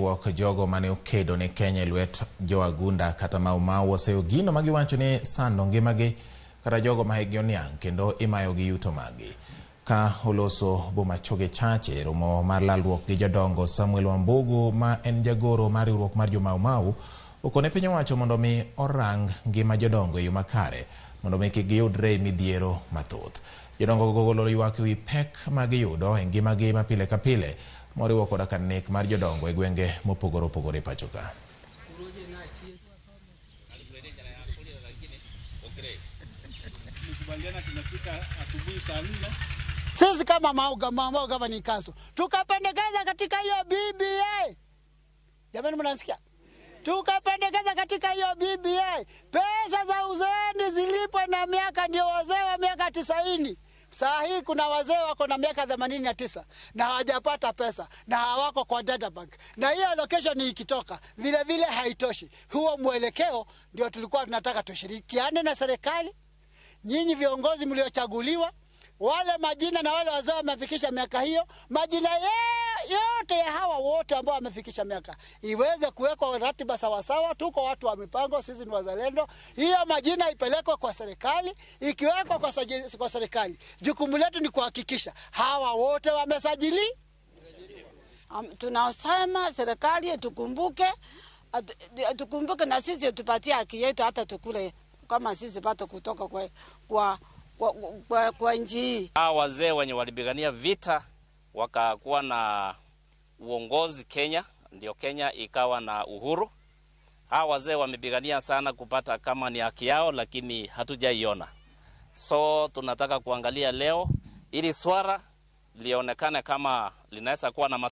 luok jogo mane okedo ne Kenya lwet joagunda kata Mau oseyo gino magiwacho ni sando ngimagi kata jogo mahikgi oniang' kendo imayogi yuto magi. Ka oloso Boma Choge Chache romo mar lalruok gi jodongo, Samuel Wambugu ma en jagoro mar riwruok mar jo-Mau okone piny owacho mondo mi orang ngima jodongo e yo makare mondo mi kik giyudre midhiero mathoth. Jodongo gogolo ywak ewi pek ma giyudo e ngimagi ma pile ka pile moriwo koda ka nek mar jodongo e gwenge mopogore opogore pacho ka. Sisi kama Mau Governing Council tukapendekeza katika hiyo BBI. Jamani, mnasikia? Tukapendekeza katika hiyo BBI pesa za uzeeni zilipwe na miaka, ndio wazee wa miaka 90. Saa hii kuna wazee wako na miaka 89 na hawajapata pesa na hawako kwa data bank, na hiyo allocation ikitoka vile vile haitoshi. Huo mwelekeo ndio tulikuwa tunataka tushirikiane na serikali, nyinyi viongozi mliochaguliwa, wale majina na wale wazee wamefikisha miaka hiyo, majina yote ya hawa wote ambao wamefikisha miaka iweze kuwekwa ratiba sawa sawa. Tuko watu wa mipango, sisi ni wazalendo. Hiyo majina ipelekwe kwa serikali, ikiwekwa kwa serikali, jukumu letu ni kuhakikisha hawa wote wamesajili. Tunasema serikali tukumbuke na sisi tupatie haki yetu, hata tukule kama sisi pato kutoka kwa nchi. Hawa wazee wenye walipigania vita wakakuwa na uongozi Kenya, ndio Kenya ikawa na uhuru. Hawa wazee wamepigania sana kupata kama ni haki yao, lakini hatujaiona. So tunataka kuangalia leo ili swala lionekane kama linaweza kuwa na